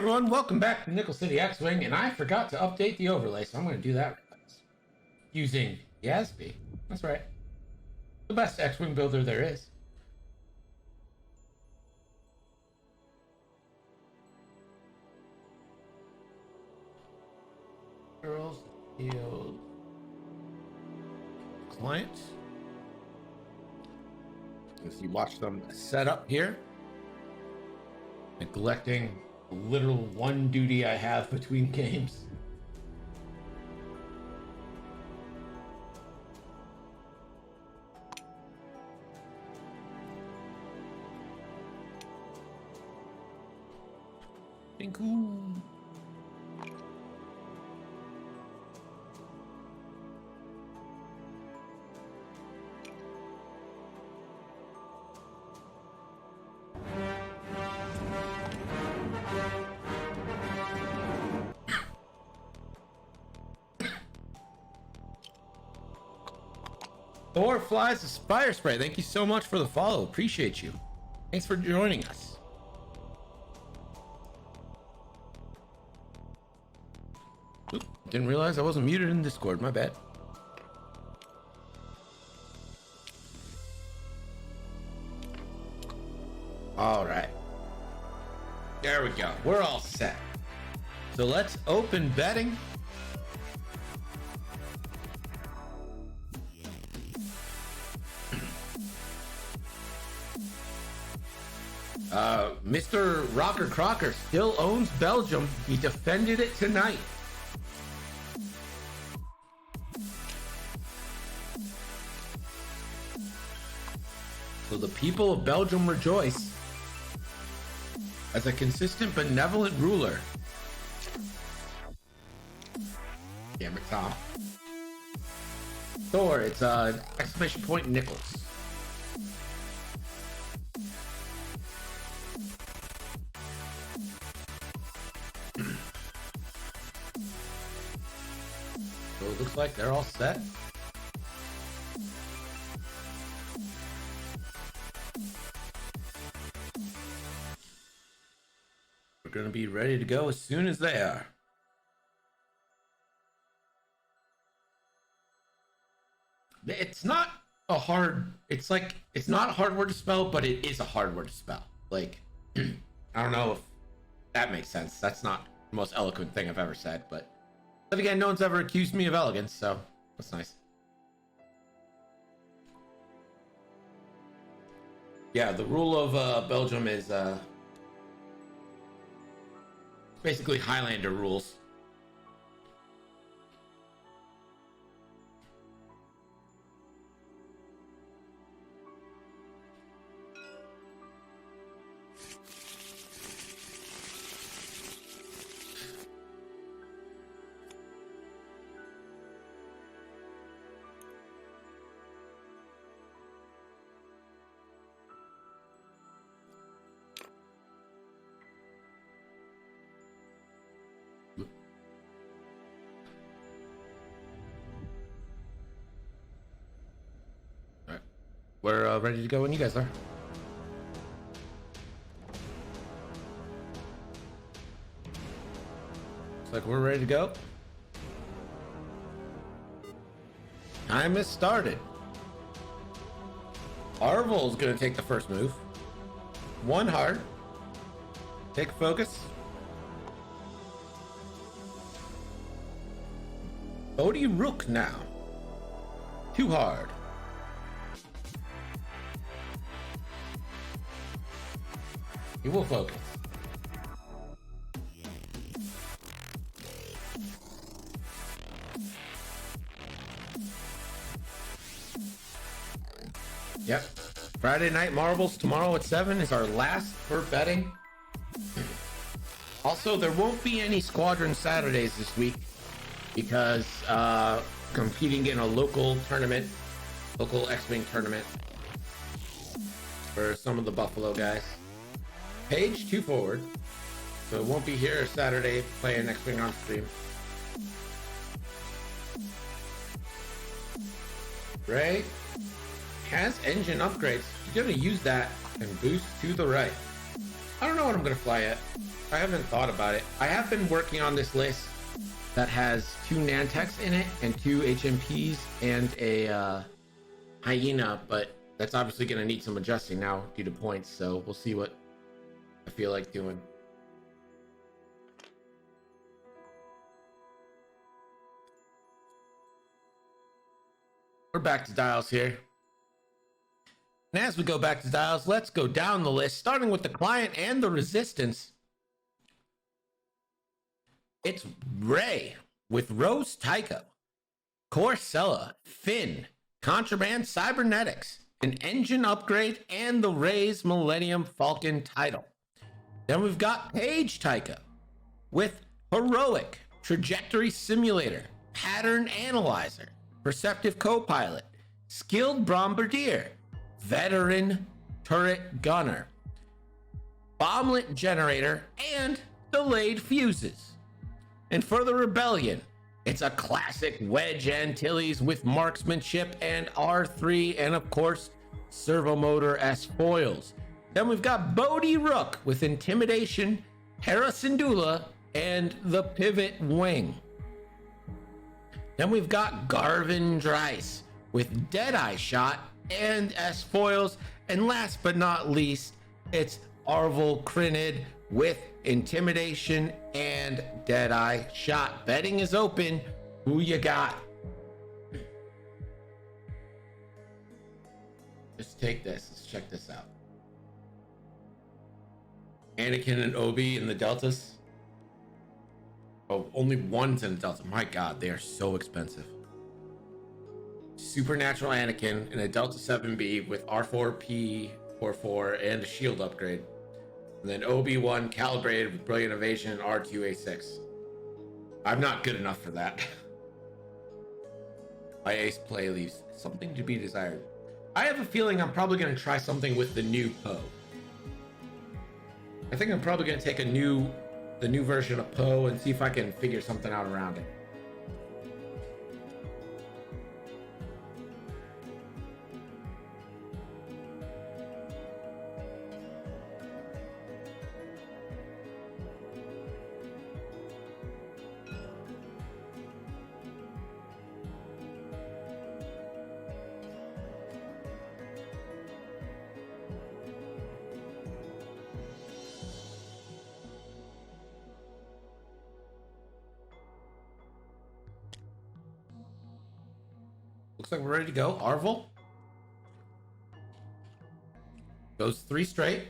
everyone, welcome back to Nickel City X-Wing, and I forgot to update the overlay, so I'm going to do that using Yasby. That's right. The best X-Wing builder there is. Girls, Field, Client. As you watch them set up here, neglecting the literal one duty I have between games. Dankoo. Thor flies a fire spray. Thank you so much for the follow. Appreciate you. Thanks for joining us. Oop, didn't realize I wasn't muted in Discord. My bad. All right. There we go. We're all set. So let's open betting. Mr. Rocker Crocker still owns Belgium. He defended it tonight. So the people of Belgium rejoice as a consistent, benevolent ruler. Damn it, Tom. Thor, it's exclamation point Nichols. So it looks like they're all set. We're going to be ready to go as soon as they are. It's not a hard, it's not a hard word to spell, but it is a hard word to spell. Like, I don't know if that makes sense. That's not the most eloquent thing I've ever said, but again, no one's ever accused me of elegance, so that's nice. Yeah, the rule of Belgium is basically Highlander rules. We're ready to go when you guys are. Looks like we're ready to go. Time has started. Arvel's gonna take the first move. One hard. Take focus. Odie Rook now. Too hard. He will focus. Yep. Friday Night Marbles tomorrow at 7 is our last for betting. Also, there won't be any Squadron Saturdays this week because competing in a local tournament, local X-Wing tournament for some of the Buffalo guys. Page 2 forward, so it won't be here Saturday playing X-Wing on stream. Ray has engine upgrades. You're gonna use that and boost to the right. I don't know what I'm gonna fly at. I haven't thought about it. I have been working on this list that has 2 Nantex in it and 2 HMPs and a hyena, but that's obviously going to need some adjusting now due to points, so we'll see what I feel like doing. We're back to dials here. And as we go back to dials, let's go down the list, starting with the client and the resistance. It's Ray with Rose Tycho, Corcella, Finn, Contraband Cybernetics, an engine upgrade, and the Ray's Millennium Falcon title. Then we've got Paige Tycho with Heroic, Trajectory Simulator, Pattern Analyzer, Perceptive Copilot, Skilled Bombardier, Veteran Turret Gunner, Bomblet Generator, and Delayed Fuses. And for the Rebellion, it's a classic Wedge Antilles with marksmanship and R3, and of course, servomotor S foils. Then we've got Bodhi Rook with Intimidation, Hera Syndulla, and the Pivot Wing. Then we've got Garvin Dryce with Deadeye Shot and S foils. And last but not least, it's Arvel Crinid with Intimidation and Deadeye Shot. Betting is open. Who you got? Just take this. Let's check this out. Anakin and Obi in the Deltas. Oh, only one's in the Delta. My God, they are so expensive. Supernatural Anakin in a Delta 7B with R4P 44 and a shield upgrade. And then Obi-Wan calibrated with Brilliant Evasion and R2A6. I'm not good enough for that. My ace play leaves something to be desired. I have a feeling I'm probably going to try something with the new Poe. I think I'm probably going to take the new version of Poe and see if I can figure something out around it. Looks like we're ready to go. Arvel goes 3 straight.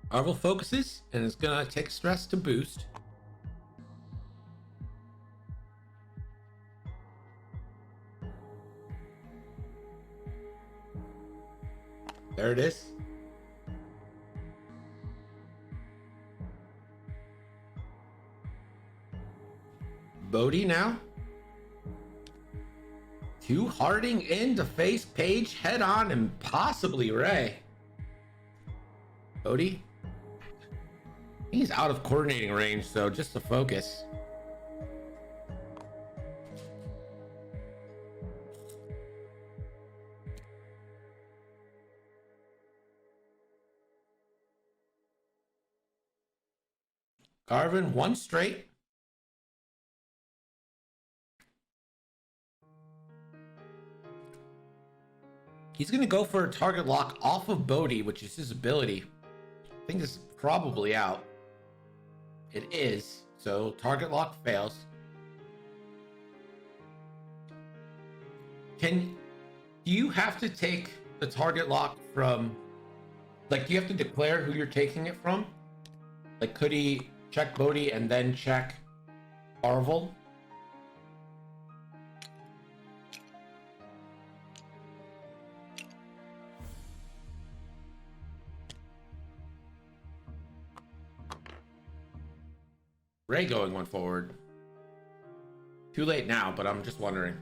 Arvel focuses and is gonna take stress to boost. There it is. Bodhi now. 2 Harding in to face Paige head on and possibly Ray. Bodhi. He's out of coordinating range, so just to focus. Garvin 1 straight. He's going to go for a target lock off of Bodhi, which is his ability. I think this is probably out. It is. So target lock fails. Do you have to take the target lock from, like, do you have to declare who you're taking it from? Like, could he check Bodhi and then check Arvel? Ray going 1 forward. Too late now, but I'm just wondering.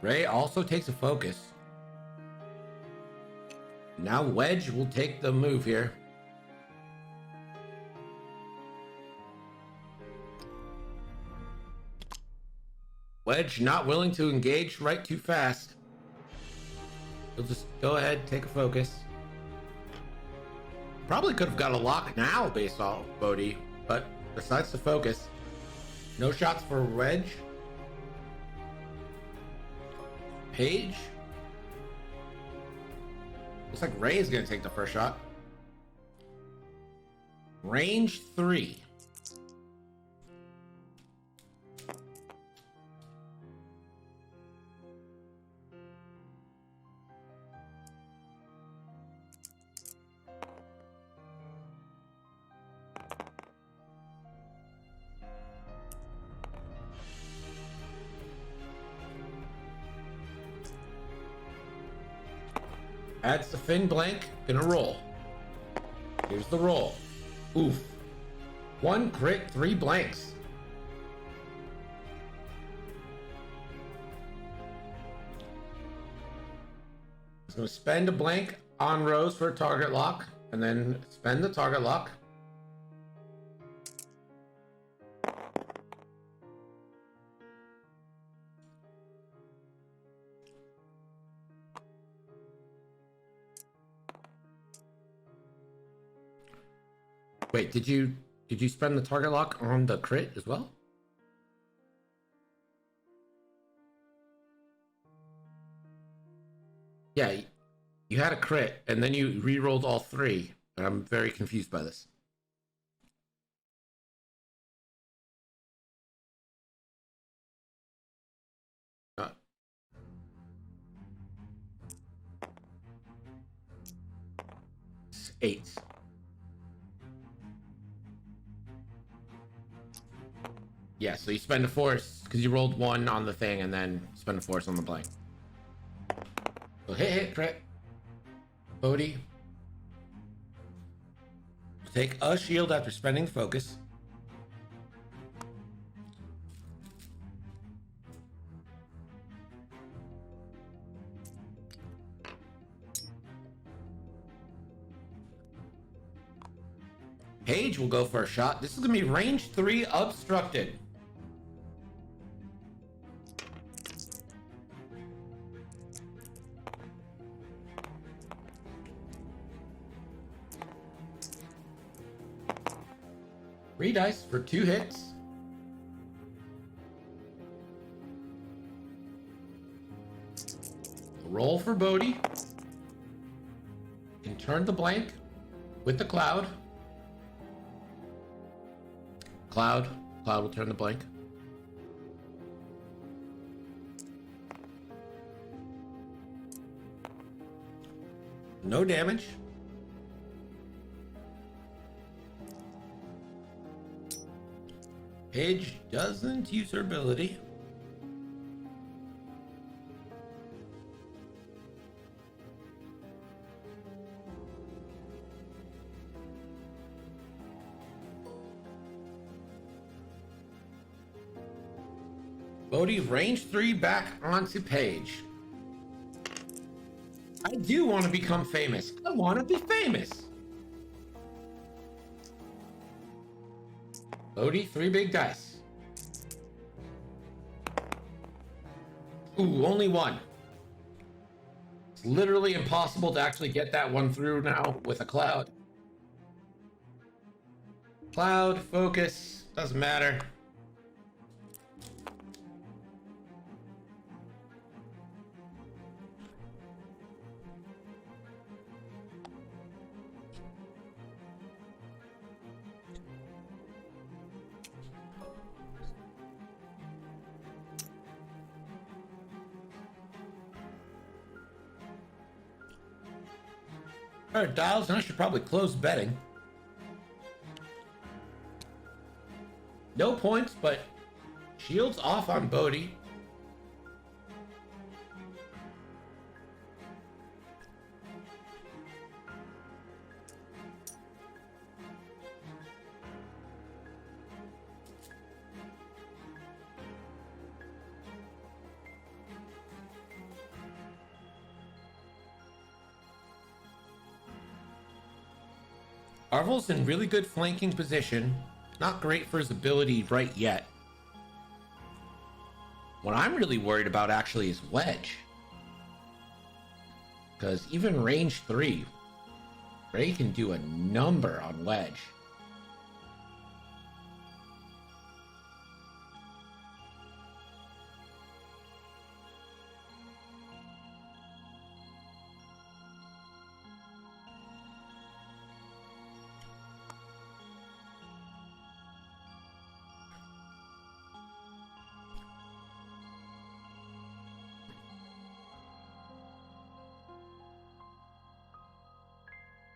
Ray also takes a focus. Now Wedge will take the move here. Wedge not willing to engage right too fast. He'll just go ahead, take a focus. Probably could have got a lock now based off Bodhi, but decides to focus. No shots for Wedge. Page. Looks like Ray is going to take the first shot. Range 3. Adds the fin blank, gonna roll. Here's the roll. Oof. 1 crit, 3 blanks. He's gonna spend a blank on Rose for a target lock, and then spend the target lock. Wait, did you spend the target lock on the crit as well? Yeah, you had a crit and then you re-rolled all 3, and I'm very confused by this. Uh, 8. Yeah, so you spend a force because you rolled 1 on the thing and then spend a force on the blank. So hit, crit. Bodhi. Take a shield after spending focus. Page will go for a shot. This is going to be range 3 obstructed. Three dice for 2 hits. Roll for Bodhi. And turn the blank with the cloud. Cloud will turn the blank. No damage. Paige doesn't use her ability. Bodhi range 3 back onto Paige. I do want to become famous. I want to be famous. Bodhi, 3 big dice. Ooh, only 1. It's literally impossible to actually get that one through now with a cloud. Cloud, focus, doesn't matter. All right, Dials, and I should probably close betting. No points, but shields off on Bodhi. Arvel's in really good flanking position. Not great for his ability right yet. What I'm really worried about actually is Wedge. Because even range 3, Ray can do a number on Wedge.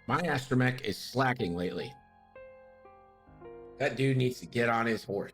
My astromech is slacking lately. That dude needs to get on his horse.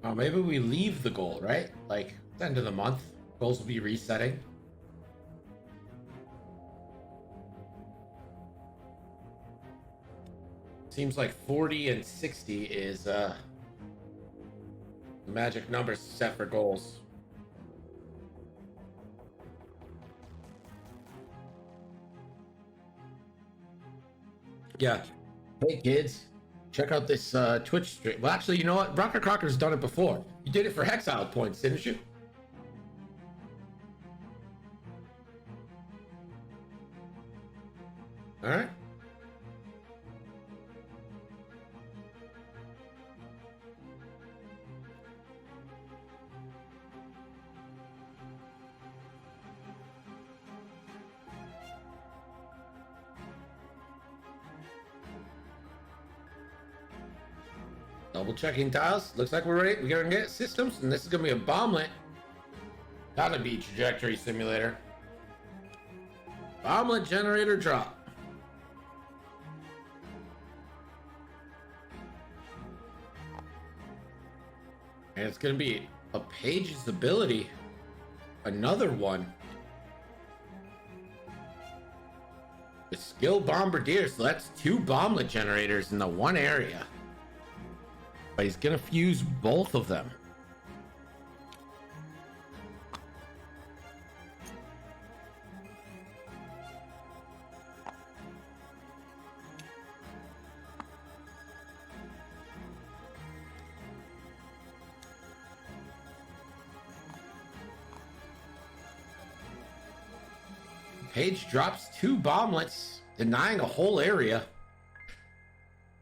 Oh, maybe we leave the goal, right? Like, it's the end of the month. Goals will be resetting. Seems like 40 and 60 is the magic numbers set for goals. Yeah. Hey, kids. Check out this Twitch stream. Well, actually, you know what? Rocker Crocker's done it before. You did it for Hexile points, didn't you? All right. Double checking tiles. Looks like we're ready. We're gonna get systems, and this is gonna be a bomblet. Gotta be trajectory simulator. Bomblet generator drop. And it's gonna be a page's ability. Another one. The skill bombardier, so that's 2 bomblet generators in the one area. But he's gonna fuse both of them. Page drops 2 bomblets, denying a whole area.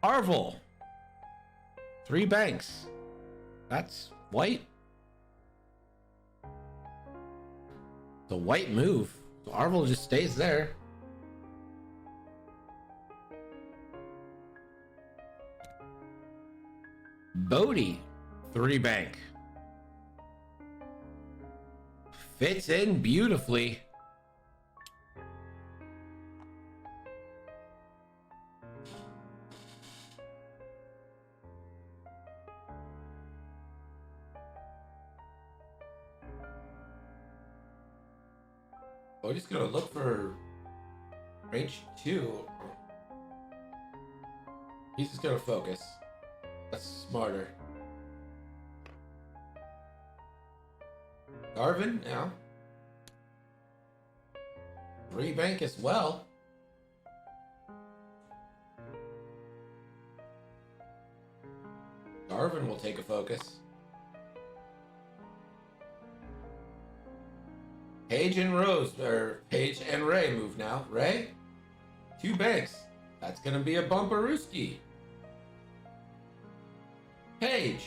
Arvel, 3 banks. That's white. The white move. So Arvel just stays there. Bodhi, 3 bank. Fits in beautifully. We're just gonna look for range 2. He's just gonna focus. That's smarter. Garvin now. 3 bank as well. Garvin will take a focus. Paige and Rose, or Paige and Ray move now. Ray, 2 banks. That's gonna be a bumperooski. Paige,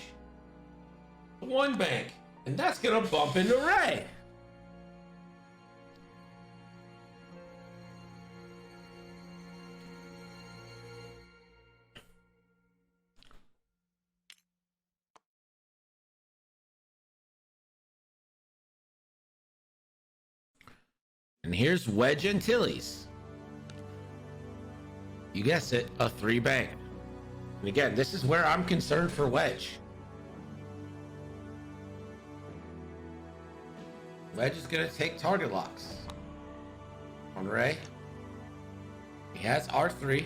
1 bank. And that's gonna bump into Ray. And here's Wedge Antilles. You guessed it, a 3 bank. And again, this is where I'm concerned for Wedge. Wedge is going to take target locks on Ray. He has R3.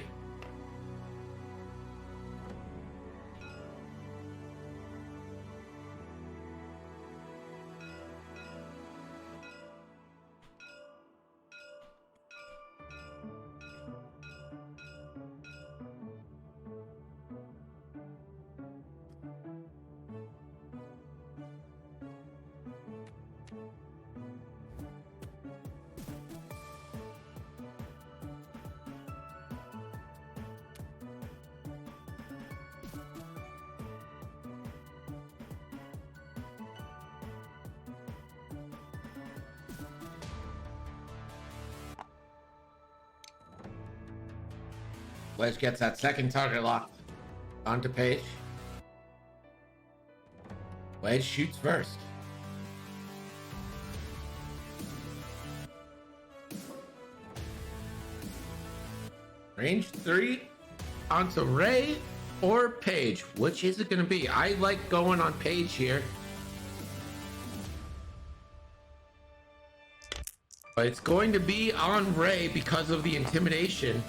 Wedge gets that second target locked onto Page. Wedge shoots first. Range 3 onto Ray or Page. Which is it going to be? I like going on Page here. But it's going to be on Ray because of the intimidation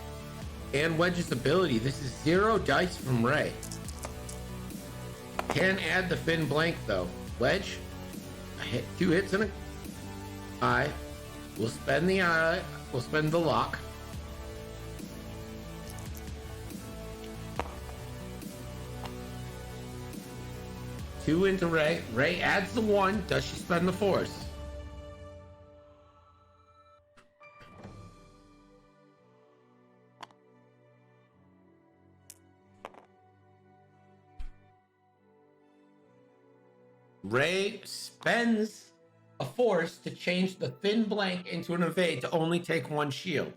and Wedge's ability. This is 0 dice from Ray. Can add the fin blank though. Wedge, 2 hits and a eye. We'll spend the eye. We'll spend the lock. Two into Ray. Ray adds the 1. Does she spend the force? Ray spends a force to change the thin blank into an evade to only take 1 shield.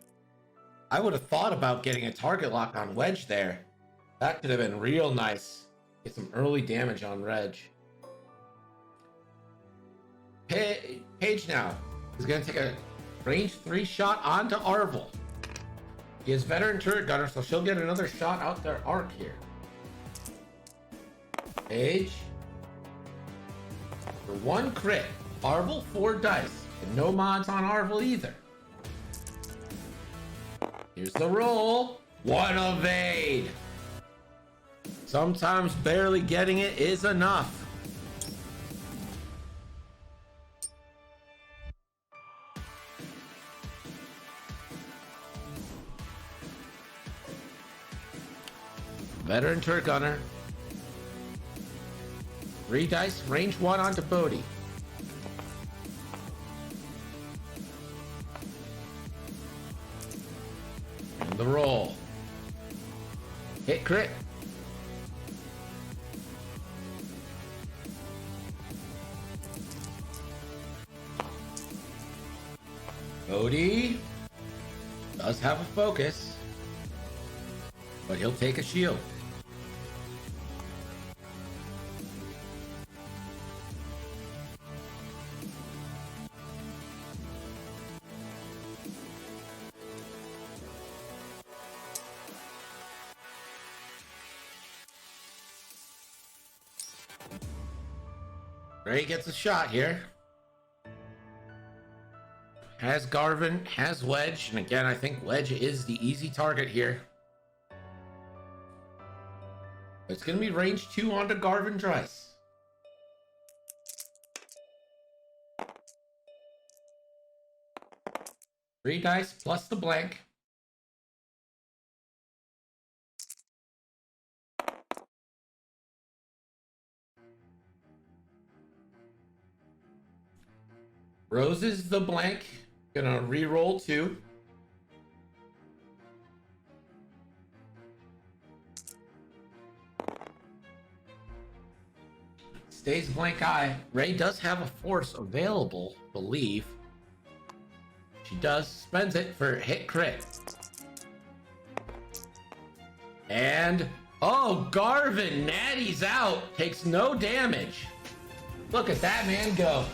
I would have thought about getting a target lock on Wedge there. That could have been real nice. Get some early damage on Reg. Page now is going to take a range 3 shot onto Arvel. He is veteran turret gunner, so she'll get another shot out their arc here. Page. For 1 crit. Arvel 4 dice. And no mods on Arvel either. Here's the roll. 1 evade. Sometimes barely getting it is enough. Veteran turret gunner. 3 dice, range 1 onto Bodhi. And the roll. Hit crit. Bodhi does have a focus, but he'll take a shield. Ray gets a shot here. Has Garvin, has Wedge, and again, I think Wedge is the easy target here. It's going to be range 2 onto Garvin Dryce. Three dice plus the blank. Roses the blank. Gonna re-roll 2. Stays blank eye. Ray does have a force available, believe. She does. Spends it for hit crit. And oh, Garvin, Natty's out. Takes no damage. Look at that man go.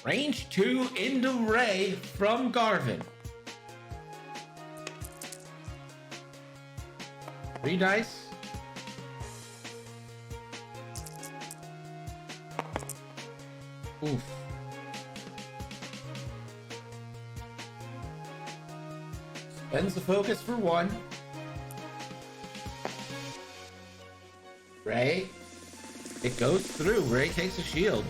Range 2 into Ray from Garvin. 3 dice. Oof. Spends the focus for 1. Ray. It goes through. Ray takes a shield.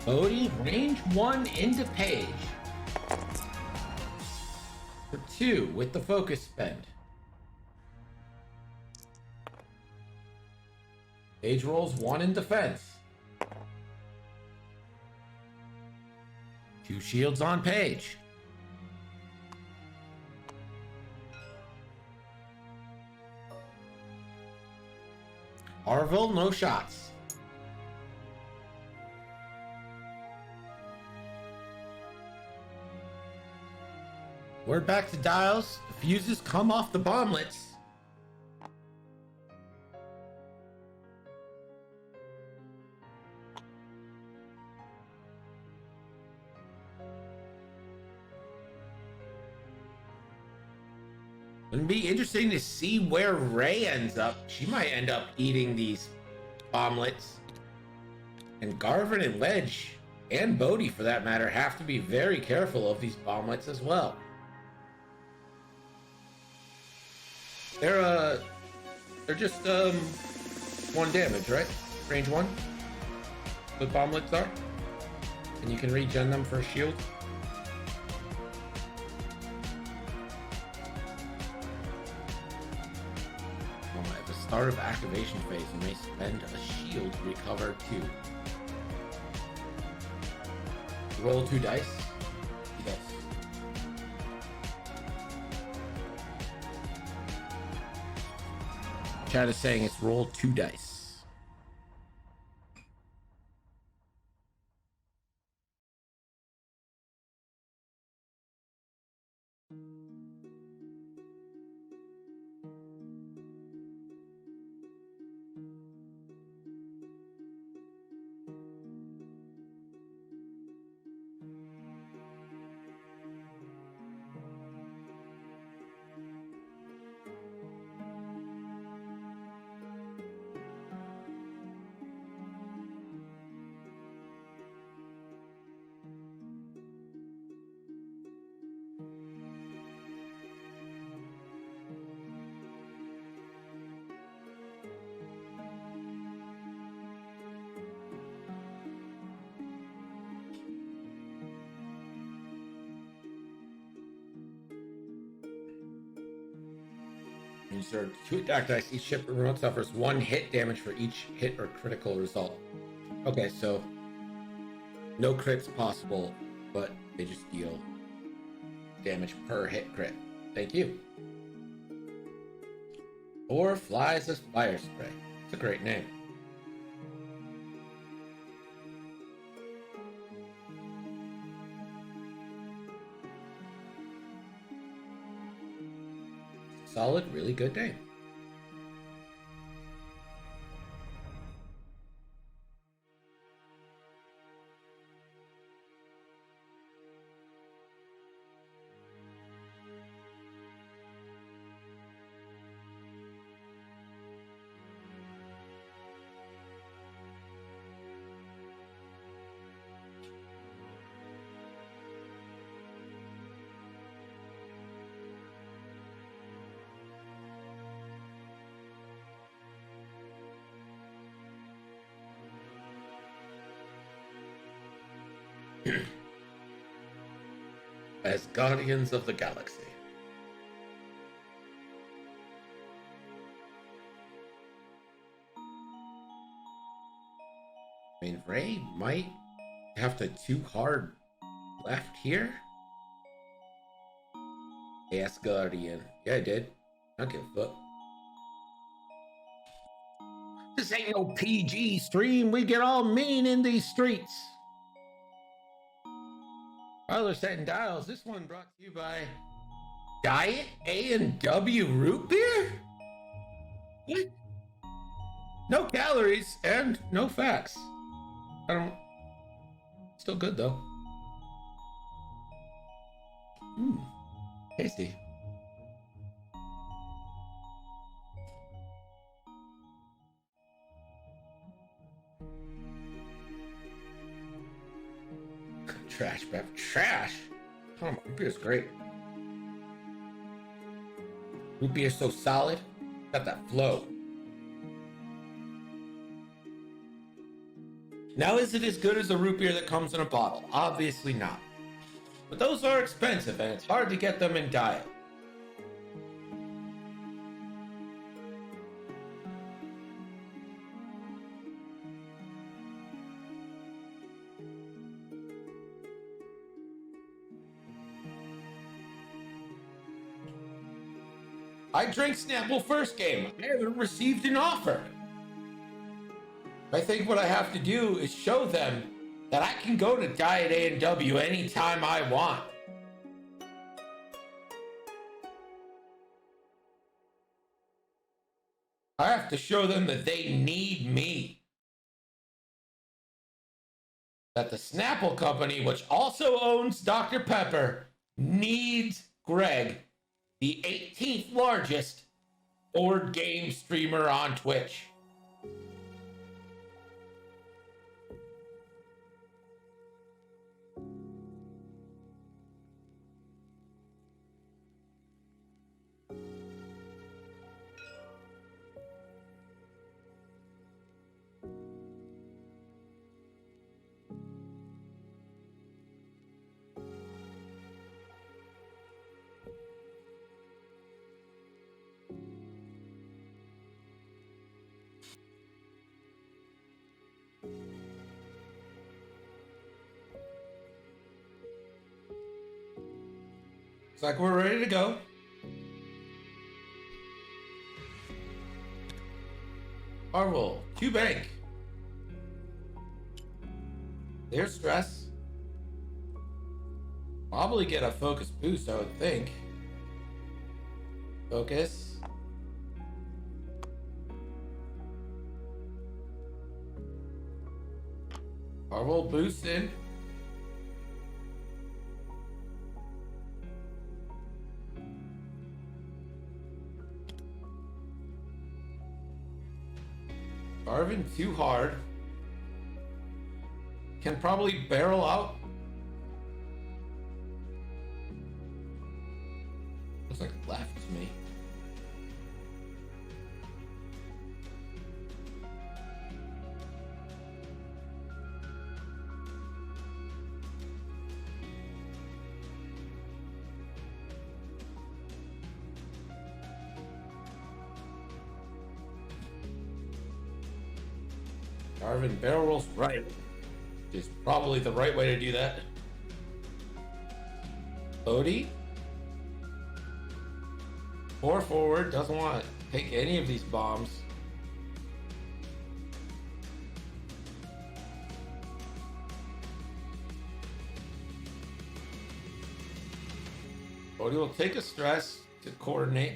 Bodhi, range 1 into Page. For 2 with the focus spend. Page rolls 1 in defense. 2 shields on Page. Harville, no shots. We're back to dials. The fuses come off the bomblets. It'll be interesting to see where Ray ends up. She might end up eating these bomblets. And Garvin and Wedge, and Bodhi for that matter, have to be very careful of these bomblets as well. They're just 1 damage, right? Range 1. The bomblets are, and you can regen them for a shield. At the start of activation phase, you may spend a shield to recover 2. Roll 2 dice. 2 dice. Chat is saying it's roll 2 dice. Insert 2 attack dice. Each ship remote suffers 1 hit damage for each hit or critical result. Okay, so no crits possible, but they just deal damage per hit crit. Thank you. Or flies as fire spray. It's a great name. Solid, really good name. As Guardians of the Galaxy. I mean, Ray might have to 2 hard left here. Yes, Guardian. Yeah, I did. I'll give a fuck. This ain't no PG stream. We get all mean in these streets. Tyler setting dials. This one brought to you by Diet A&W root beer? What? No calories and no fats. I don't... Still good, though. Tasty. Trash, Bev. Trash? Oh, my root beer's great. Root beer's so solid. Got that flow. Now, is it as good as a root beer that comes in a bottle? Obviously not. But those are expensive, and it's hard to get them in diet. I drank Snapple first game. I haven't received an offer. I think what I have to do is show them that I can go to Diet A&W anytime I want. I have to show them that they need me. That the Snapple company, which also owns Dr. Pepper, needs Greg, the 18th largest board game streamer on Twitch. It's like we're ready to go. Marvel, Q-Bank. Their stress. Probably get a focus boost, I would think. Focus. Marvel boosted. Arvin too hard. Can probably barrel out. Looks like it left me. Arvin barrel rolls right. Is probably the right way to do that. Odie. 4 forward, doesn't want to take any of these bombs. Odie will take a stress to coordinate.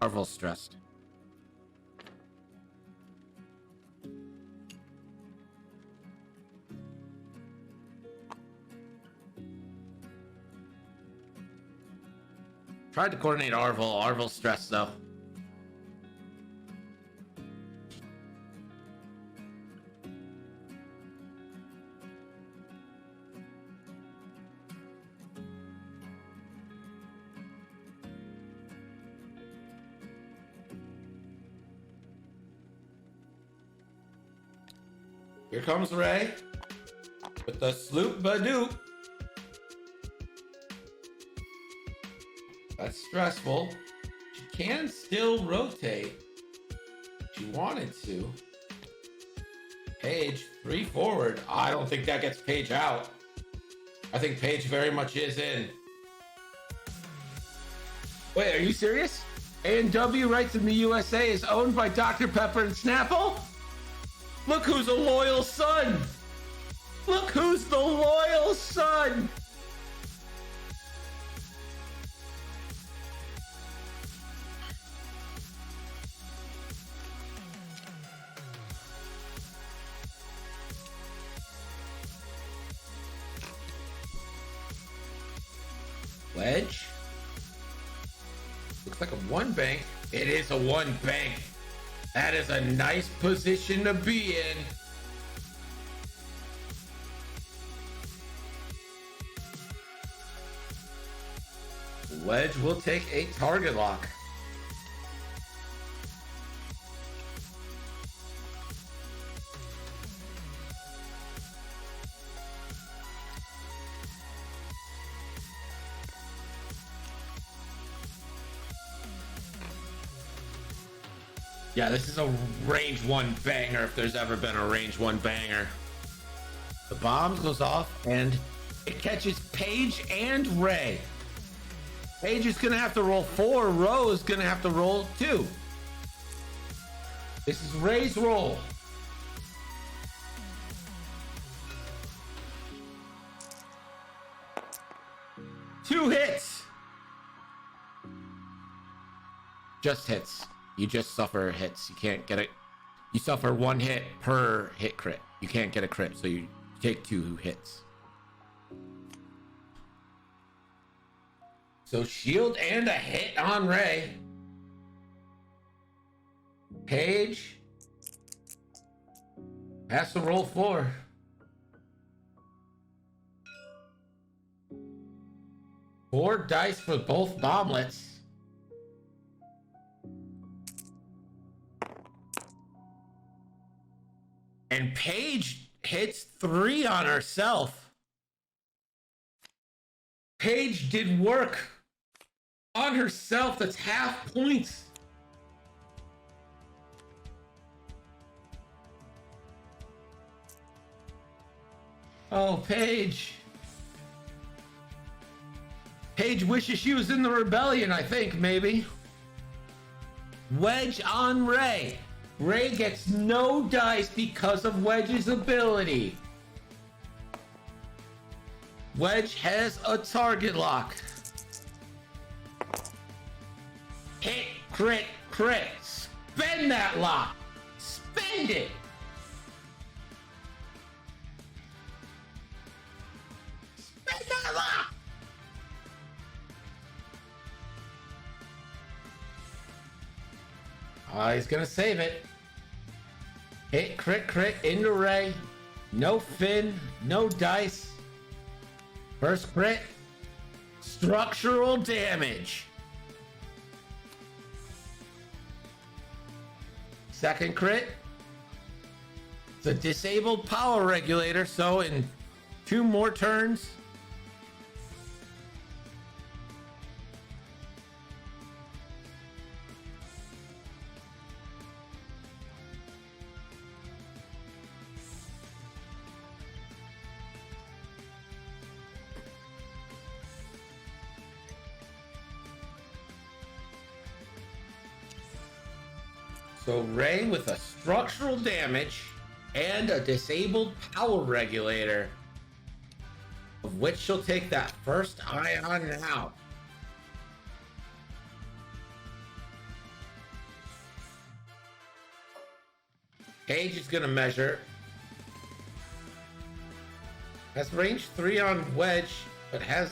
Marvel's stressed. Tried to coordinate Arvel. Arvel's stressed though. Here comes Ray with the sloop badoop. That's stressful. She can still rotate if she wanted to. Paige, 3 forward. I don't think that gets Paige out. I think Paige very much is in. Wait, are you serious? A&W Rights in the USA is owned by Dr. Pepper and Snapple. Look who's a loyal son. Look who's the loyal son. Wedge. Looks like a one bank. It is a one bank. That is a nice position to be in. Wedge will take a target lock. Yeah, this is a range one banger if there's ever been a range one banger. The bomb goes off and it catches Paige and Ray. Paige is gonna have to roll 4. Ro is gonna have to roll 2. This is Ray's roll. Two hits. Just hits. You just suffer hits. You can't get it. You suffer 1 hit per hit crit. You can't get a crit, so you take 2 hits. So shield and a hit on Ray. Paige has to roll 4. Four dice for both bomblets. And Paige hits 3 on herself. Paige did work on herself. That's half points. Oh, Paige. Paige wishes she was in the rebellion, I think, maybe. Wedge on Ray. Ray gets no dice because of Wedge's ability. Wedge has a target lock. Hit, crit, crit. Spend that lock. Spend it. Spend that lock. He's gonna save it. Hit, crit, crit into Ray. No fin, no dice. First crit. Structural damage. Second crit. It's a disabled power regulator, so in 2 more turns. So Ray with a structural damage and a disabled power regulator, of which she'll take that first ion now. Paige is gonna measure. Has range 3 on Wedge, but has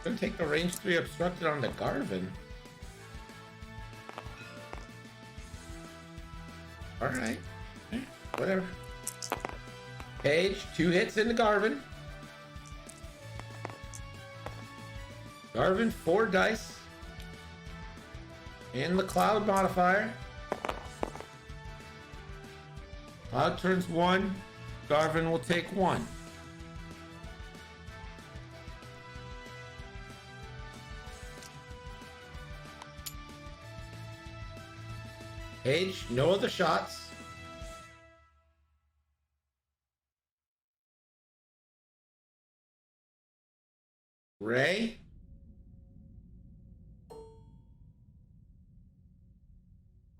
gonna take the range 3 obstructed on the Garvin. All right, whatever. Paige, 2 hits into Garvin. Garvin, 4 dice. And the Cloud modifier. Cloud turns 1. Garvin will take 1. Paige, no other shots. Ray.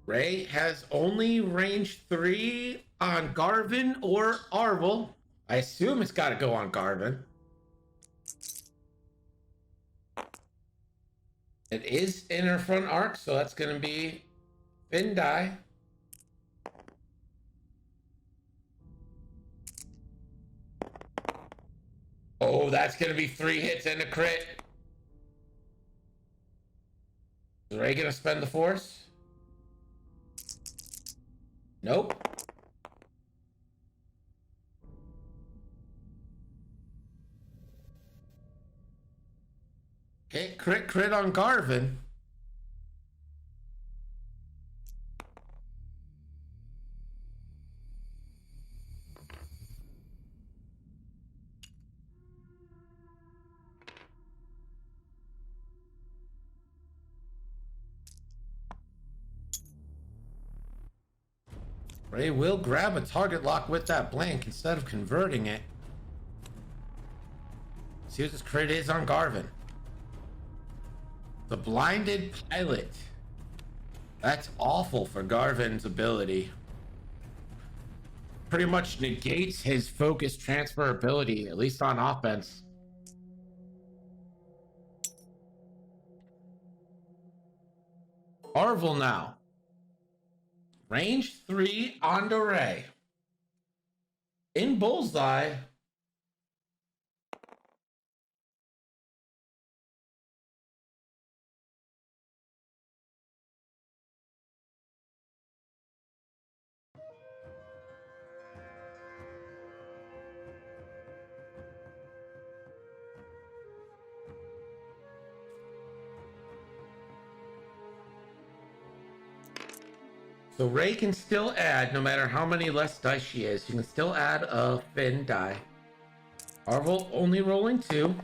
Ray has only range 3 on Garvin or Arvel. I assume it's got to go on Garvin. It is inner front arc, so that's going to be Fin die. Oh, that's going to be 3 hits and a crit. Is Ray going to spend the force? Nope. Okay, crit on Garvin. Ray will grab a target lock with that blank instead of converting it. See what this crit is on Garvin. The blinded pilot. That's awful for Garvin's ability. Pretty much negates his focus transfer ability, at least on offense. Arvel now. Range 3 on Ray. In bullseye. So Ray can still add, no matter how many less dice she is, she can still add a Fin die. Arvel only rolling 2.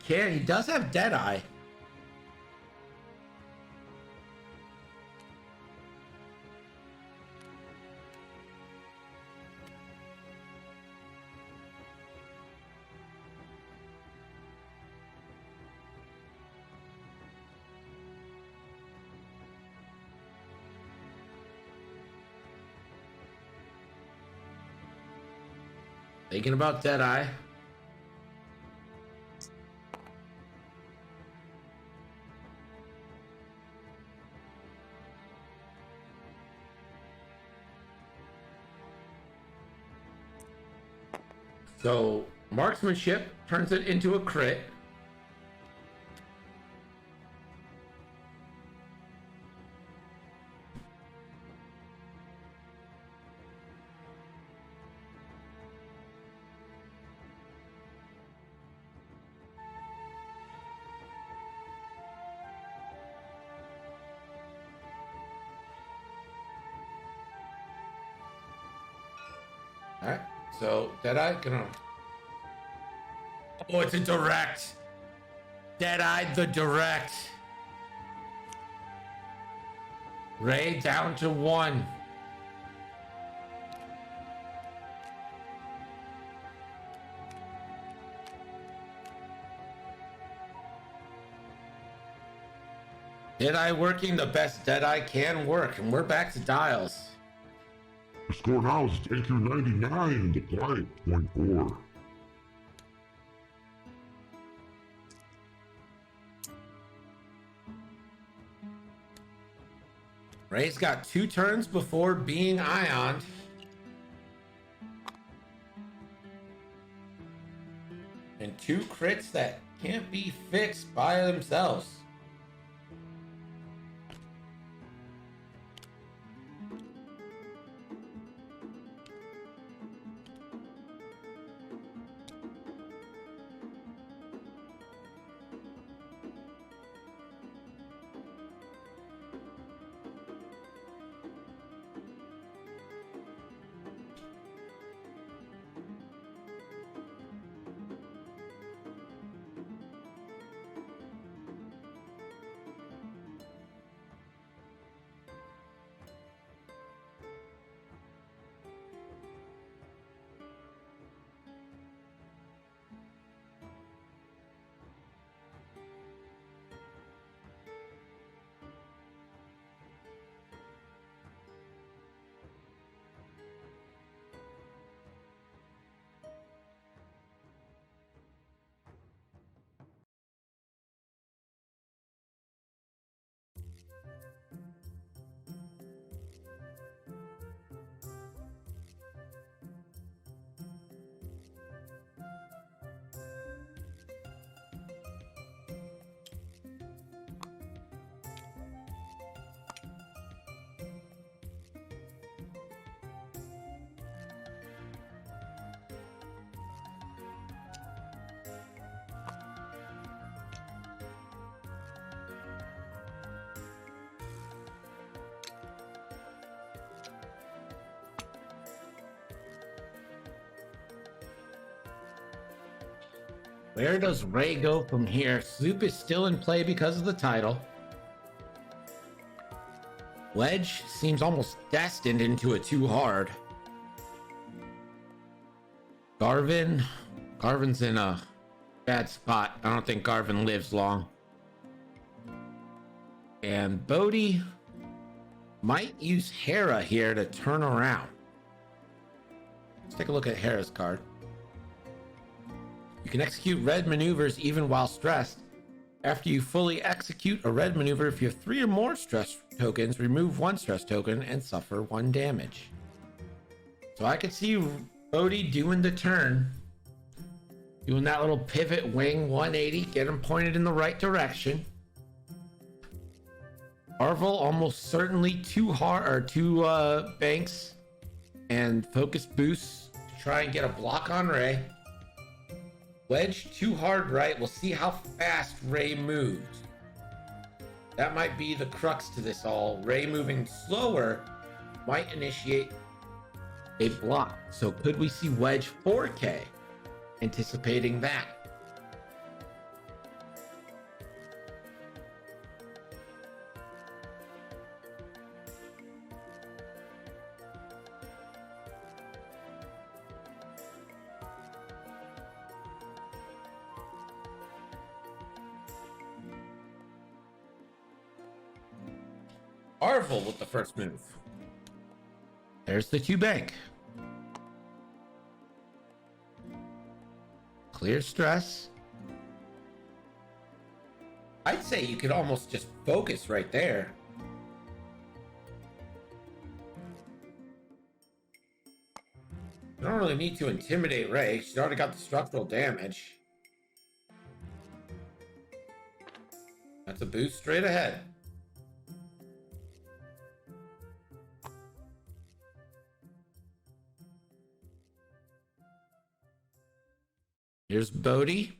He does have Deadeye. Thinking about Deadeye. So marksmanship turns it into a crit. All right, so Deadeye gonna. Oh, it's a direct. Deadeye the direct. Ray down to 1. Deadeye working the best Deadeye can work, and we're back to dials. The score now is Dankoo 99 and TheClient 24. Ray's got 2 turns before being ioned. And 2 crits that can't be fixed by themselves. Where does Ray go from here? Sloop is still in play because of the title. Wedge seems almost destined into a too hard. Garvin's in a bad spot. I don't think Garvin lives long. And Bodhi might use Hera here to turn around. Let's take a look at Hera's card. You can execute red maneuvers even while stressed. After you fully execute a red maneuver, if you have 3 or more stress tokens, remove 1 stress token and suffer 1 damage. So I could see Bodhi doing the turn, doing that little pivot wing 180, get him pointed in the right direction. Arvel almost certainly 2 banks and focus boosts to try and get a block on Ray. Wedge too hard right. We'll see how fast Ray moves. That might be the crux to this all. Ray moving slower might initiate a block. So could we see Wedge 4K? Anticipating that. Arvel with the first move. There's the 2 bank. Clear stress. I'd say you could almost just focus right there. You don't really need to intimidate Ray. She's already got the structural damage. That's a boost straight ahead. Here's Bodhi.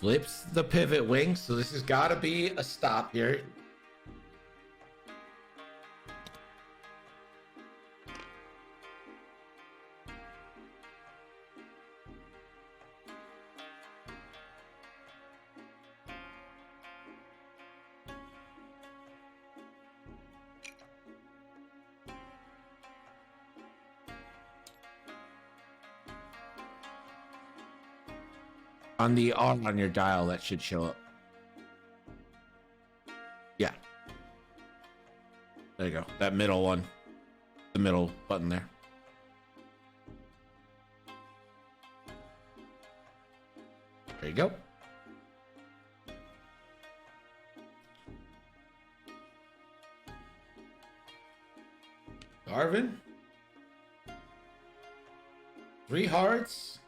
Flips the pivot wing, so this has got to be a stop here. On the R on your dial, that should show up. Yeah. There you go. That middle one. The middle button there. There you go. Garvin. 3 hearts.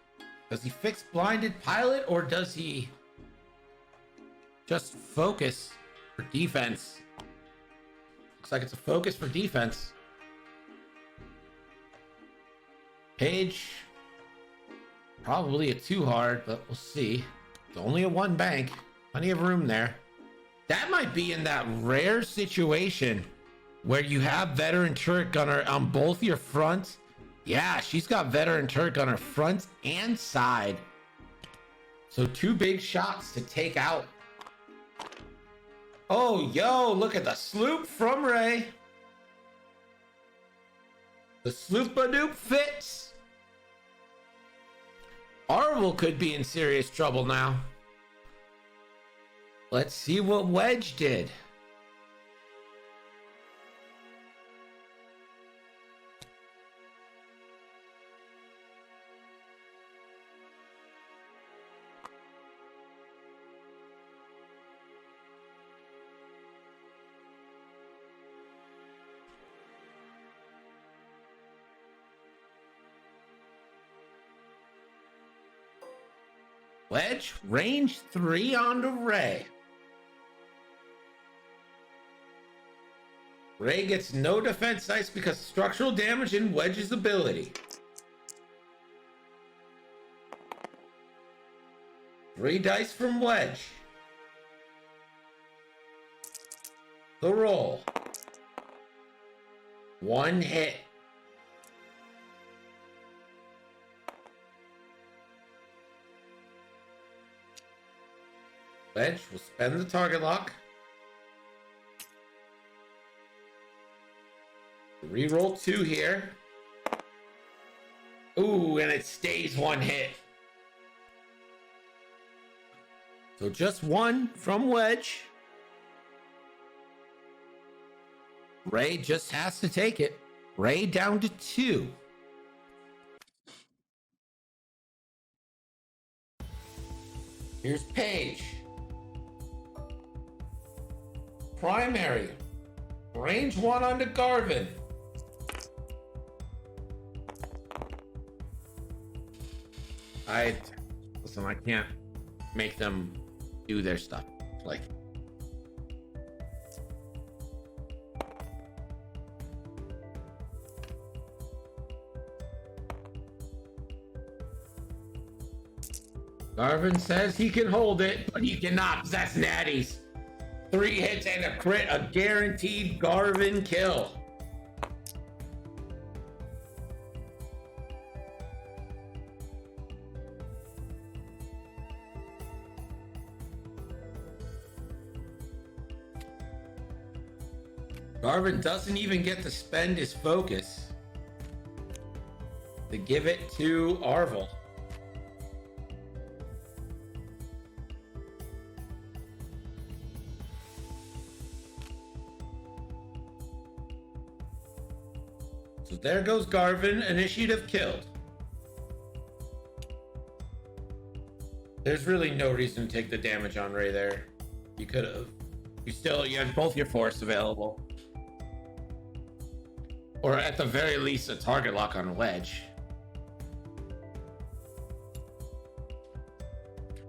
Does he fix blinded pilot, or does he just focus for defense? Looks like it's a focus for defense. Page, probably a 2 hard, but we'll see. It's only a 1 bank, plenty of room there. That might be in that rare situation where you have veteran turret gunner on both your fronts. Yeah, she's got veteran turret gunner front and side. So 2 big shots to take out. Oh, yo, look at the sloop from Ray. The sloop-a-doop fits. Arvel could be in serious trouble now. Let's see what Wedge did. Wedge, range 3 onto Ray. Ray gets no defense dice because of structural damage in Wedge's ability. 3 dice from Wedge. The roll. 1 hit. Wedge will spend the target lock. Reroll 2 here. Ooh, and it stays 1 hit. So just 1 from Wedge. Ray just has to take it. Ray down to 2. Here's Paige. Primary. Range 1 onto Garvin. Listen, I can't make them do their stuff. Like, Garvin says he can hold it, but he cannot, because that's natties. 3 hits and a crit, a guaranteed Garvin kill. Garvin doesn't even get to spend his focus to give it to Arvel. So there goes Garvin, initiative killed. There's really no reason to take the damage on Ray there. You could have. You had both your force available. Or at the very least, a target lock on Wedge.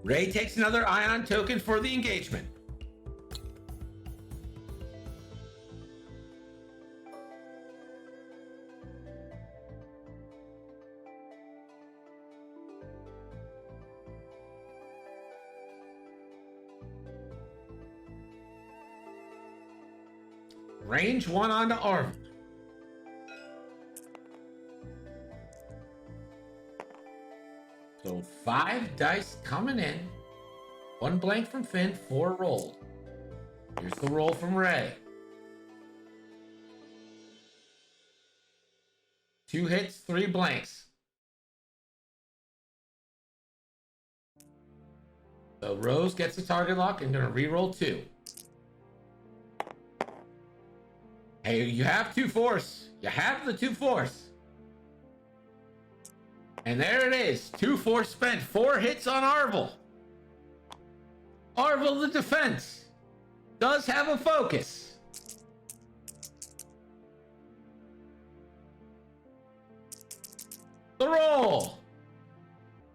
Ray takes another ion token for the engagement. Range 1 onto Arvel. So 5 dice coming in. 1 blank from Finn, 4 rolled. Here's the roll from Ray. 2 hits, 3 blanks. So Rose gets a target lock and gonna re-roll 2. Hey, you have 2 force. You have the 2 force. And there it is. 2 force spent. 4 hits on Arvel. Arvel, the defense, does have a focus. The roll.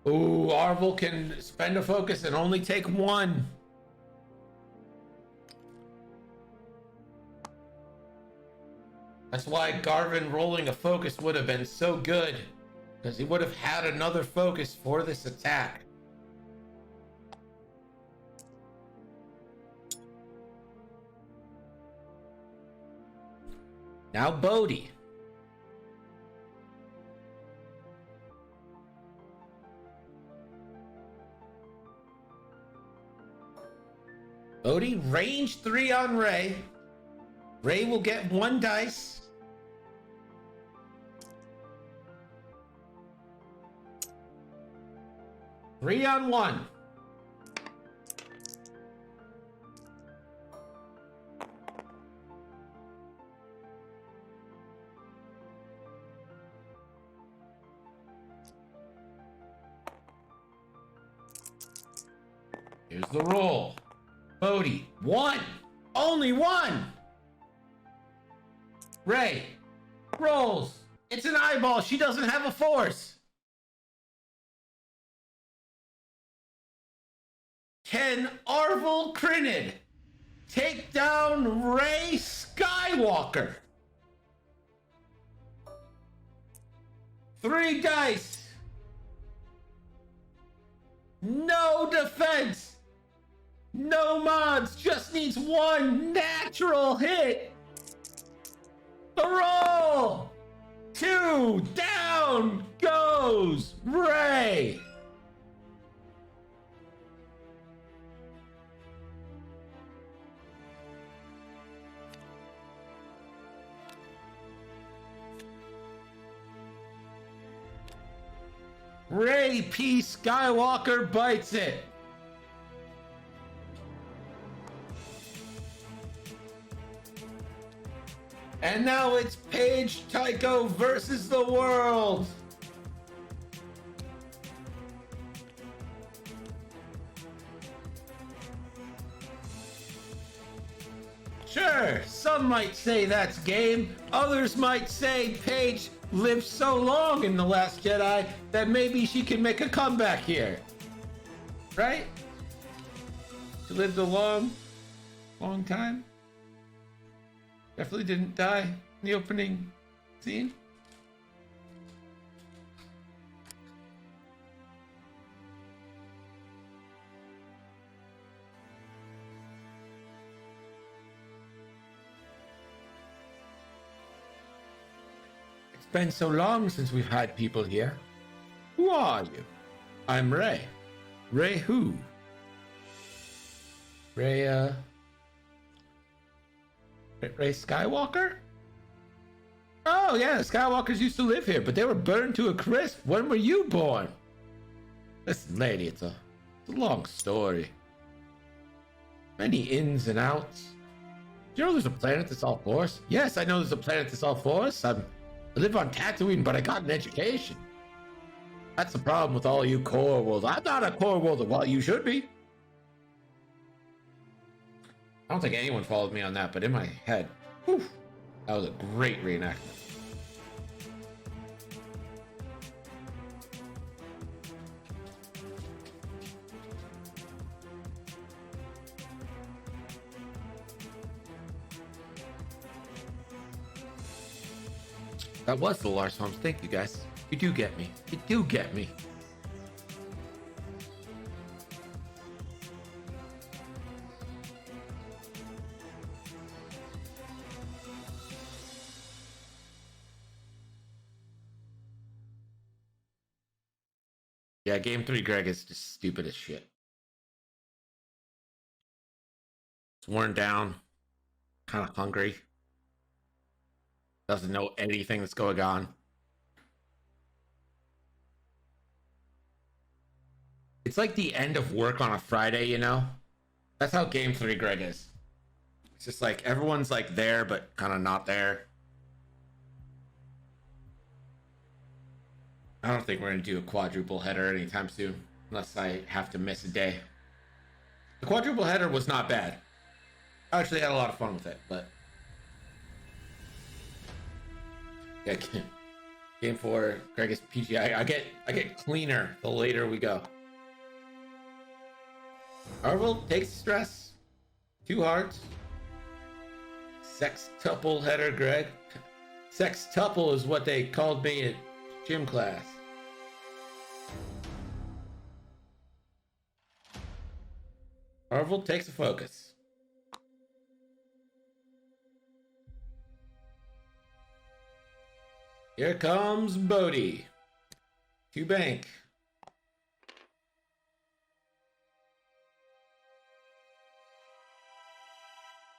Ooh, Arvel can spend a focus and only take 1. That's why Garvin rolling a focus would have been so good. Because he would have had another focus for this attack. Now Bodhi. Bodhi, range 3 on Ray. Ray will get 1 dice. 3 on 1. Here's the roll. Bodhi, 1. Only 1. Ray rolls. It's an eyeball. She doesn't have a force. Can Arvel Crinid take down Ray Skywalker? 3 dice. No defense. No mods. Just needs 1 natural hit. The roll. 2. Down goes Ray. Rey P. Skywalker bites it. And now it's Paige Tycho versus the world. Sure, some might say that's game. Others might say Paige lived so long in The Last Jedi that maybe she can make a comeback here. Right? She lived a long time. Definitely didn't die in the opening scene. It's been so long since we've had people here. Who are you? I'm Rey. Rey who? Rey Skywalker? Oh yeah, the Skywalkers used to live here, but they were burned to a crisp. When were you born? Listen, lady, it's a long story. Many ins and outs. Do you know there's a planet that's all Force? Yes, I know there's a planet that's all Force. I live on Tatooine, but I got an education. That's the problem with all you core worlds. I'm not a core worlder. Well, you should be. I don't think anyone followed me on that, but in my head, whew, that was a great reenactment. That was the Lars Holmes. Thank you, guys. You do get me. You do get me. Yeah, game 3 Greg is just stupid as shit. It's worn down, kind of hungry. Doesn't know anything that's going on. It's like the end of work on a Friday, you know? That's how game 3 Greg is. It's just like everyone's like there, but kind of not there. I don't think we're going to do a quadruple header anytime soon, unless I have to miss a day. The quadruple header was not bad. I actually had a lot of fun with it, but yeah, game 4, Greg is PGI. I get cleaner the later we go. Marvel takes stress. 2 hearts. Sextuple header, Greg. Sextuple is what they called me at gym class. Marvel takes a focus. Here comes Bodhi. To bank.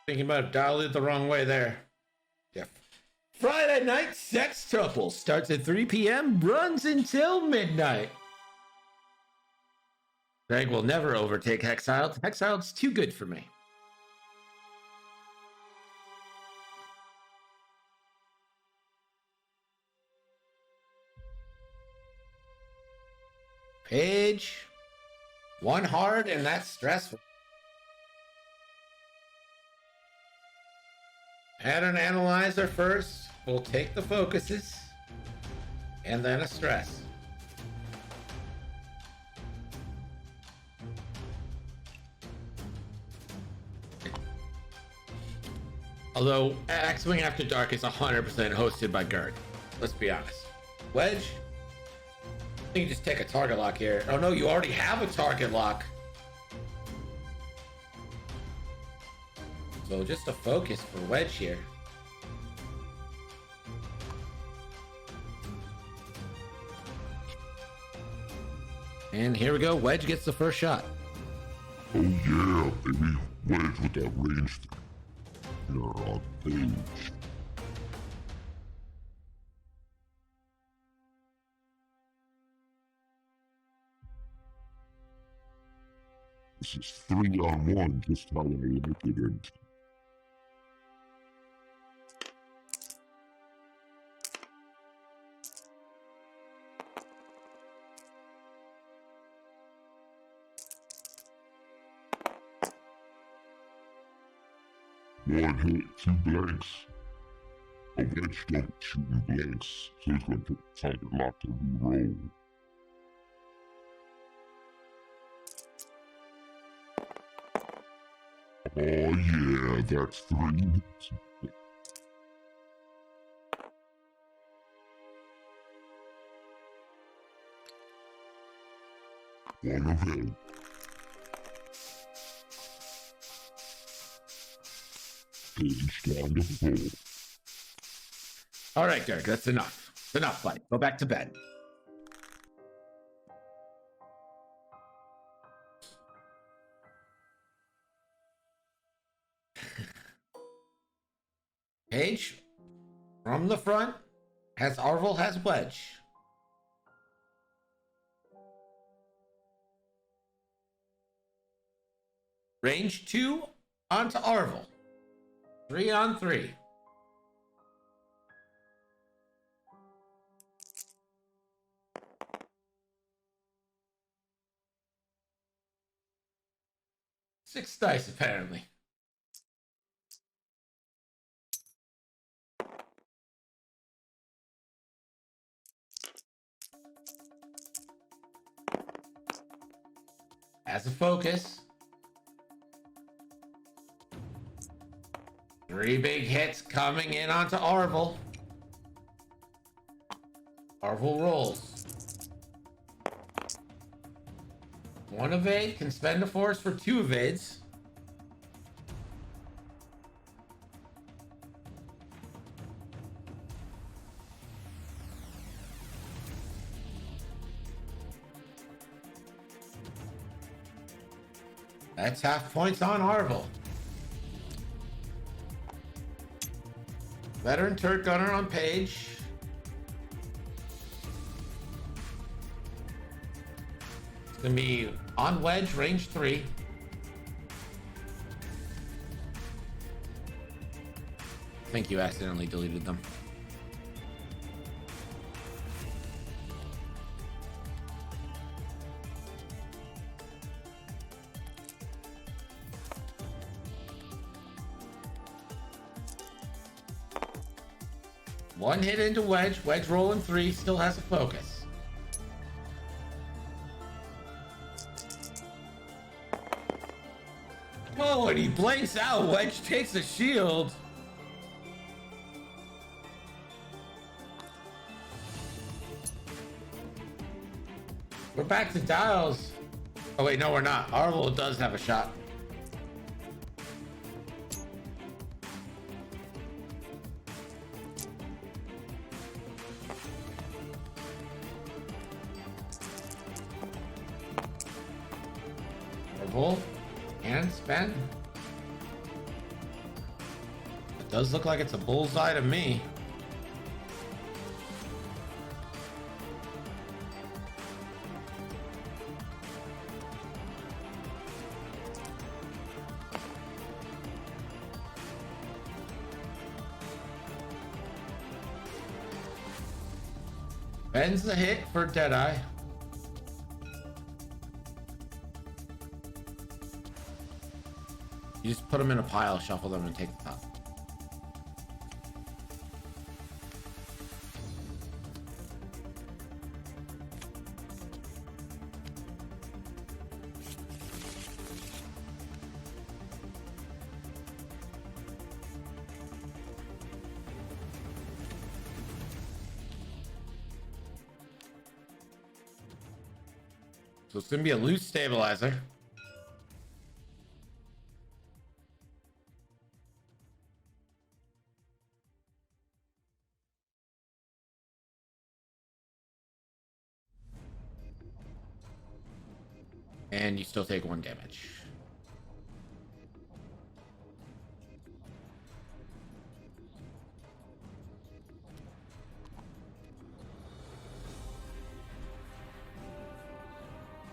Thinking about dialing it the wrong way there. Yeah. Friday night sextuple starts at 3 p.m., runs until midnight. Greg will never overtake Hexiled. Hexiled's too good for me. Page. 1 hard, and that's stressful. Pattern analyzer first. We'll take the focuses. And then a stress. Although X-Wing After Dark is 100% hosted by Gerd. Let's be honest. Wedge? I think you just take a target lock here. Oh no, you already have a target lock. So just a focus for Wedge here. And here we go. Wedge gets the first shot. Oh yeah, baby. Wedge with that range. You're on Page. This is 3-on-1, just how I like it. And one hit, 2 blanks. A wedge don't shoot in blanks, so he's going to take the tiger lock to re-roll. Oh yeah, that's 3 hits. One of them. Page down to 4. All right, Derek, that's enough. It's enough, buddy. Go back to bed. Page, from the front, has Arvel has wedge. Range 2 onto Arvel. 3-on-3. Six dice, apparently. As a focus. 3 big hits coming in onto Arvel. Arvel rolls. 1 evade, can spend a force for 2 evades. That's half points on Arvel. Veteran turret gunner on Page. It's gonna be on wedge, range 3. I think you accidentally deleted them. One hit into wedge. Wedge rolling 3. Still has a focus. Oh, and he blanks out. Wedge takes a shield. We're back to dials. Oh wait, no, we're not. Arvel does have a shot. Arvel and spend. It does look like it's a bullseye to me. Bends the hit for Deadeye. You just put them in a pile, shuffle them, and take the top. So it's gonna be a loose stabilizer. And you still take 1 damage.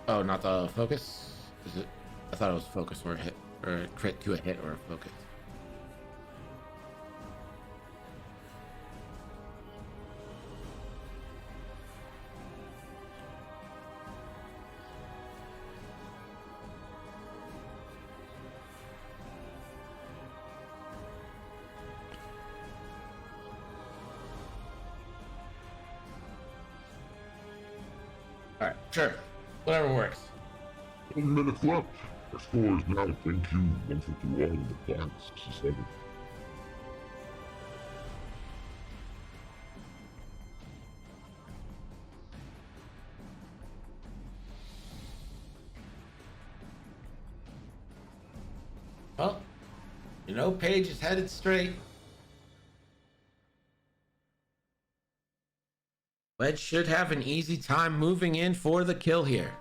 Oh, not the focus? Is it I thought it was focus or a hit, or a crit to a hit or a focus. All right, sure, whatever works. 1 minute left. Our score is now thank you 151 and the Client 67. Well, you know, Paige is headed straight. Wedge should have an easy time moving in for the kill here.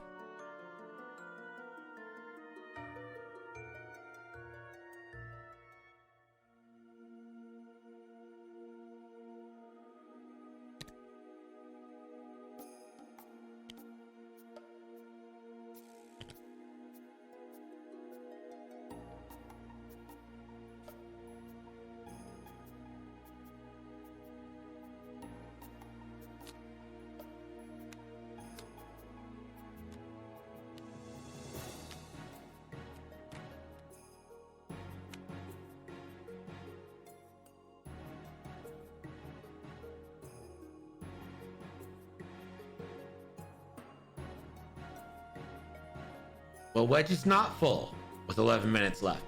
Well, Wedge is not full with 11 minutes left.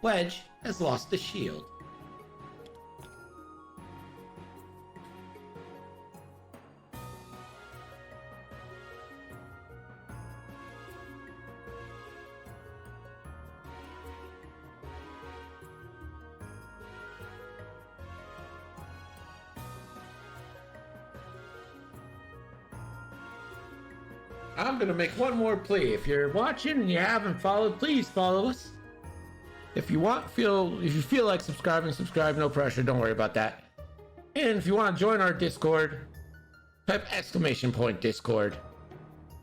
Wedge has lost the shield. I'm gonna make one more plea. If you're watching and you haven't followed, please follow us. If you feel like subscribing, subscribe, no pressure, don't worry about that. And if you want to join our Discord, type !Discord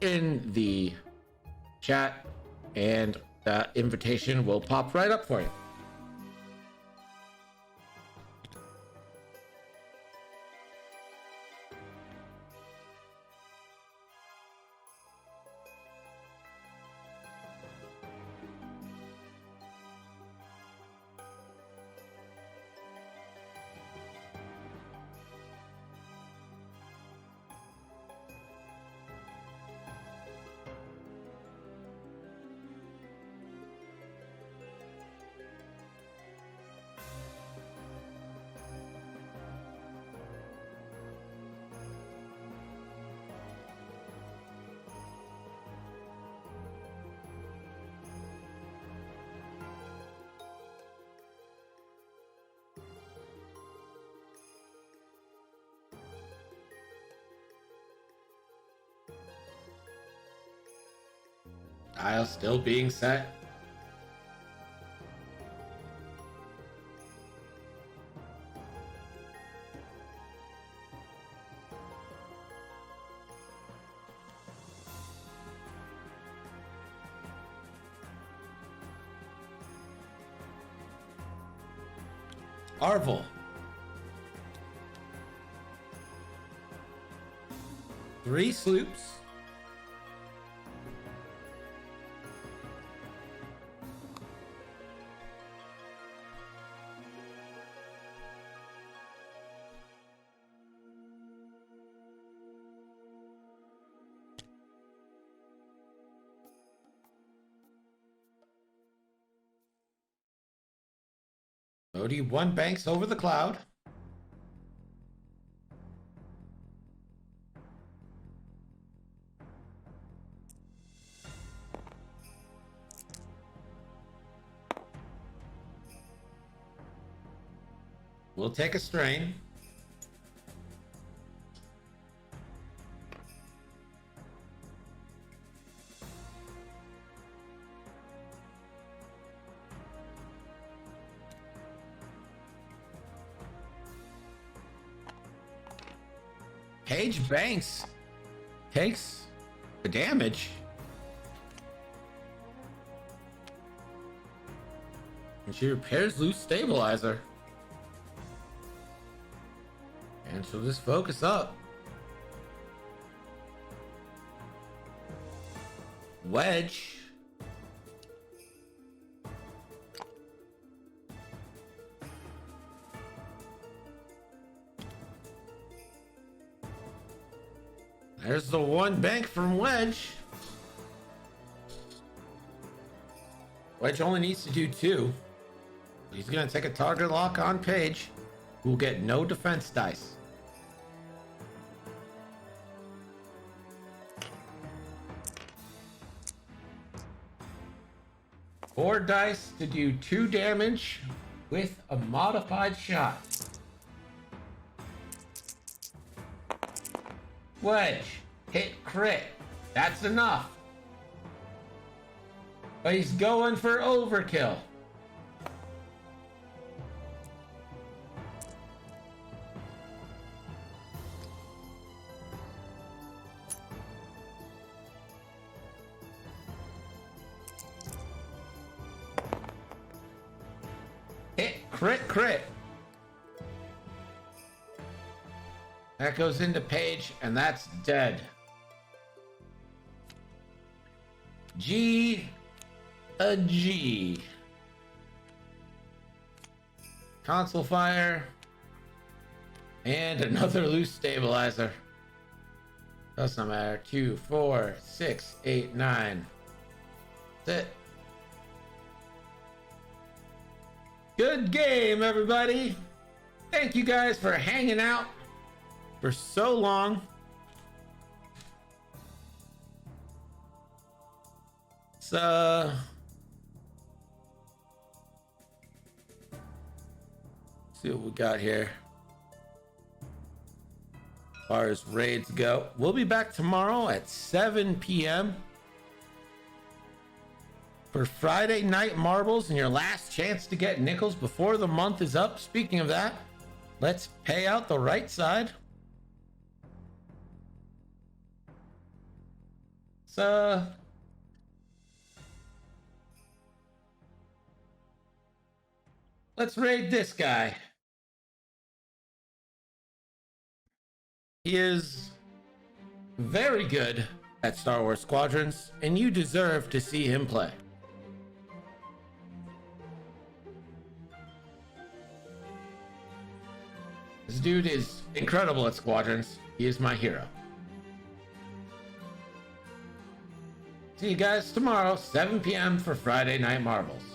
in the chat and that invitation will pop right up for you. Dial still being set. Arvel. 3 sloops. Odie 1 banks over the cloud. We'll take a strain. Paige Banks takes the damage. And she repairs loose stabilizer. And she'll just focus up. Wedge. There's the one bank from Wedge. Wedge only needs to do 2. He's gonna take a target lock on Paige, who will get no defense dice. Four dice to do 2 damage with a modified shot. Wedge, hit crit. That's enough. But he's going for overkill. Hit crit crit. That goes into Paige, and that's dead. G. A G. Console fire. And another loose stabilizer. Doesn't matter. 2, 4, 6, 8, 9. That's it. Good game, everybody. Thank you guys for hanging out for so long. So see what we got here as far as raids go. We'll be back tomorrow at 7 p.m. for Friday Night Marbles and your last chance to get nickels before the month is up. Speaking of that, let's pay out the right side. So let's raid this guy. He is very good at Star Wars Squadrons, and you deserve to see him play. This dude is incredible at Squadrons. He is my hero. See you guys tomorrow, 7 p.m. for Friday Night Marbles.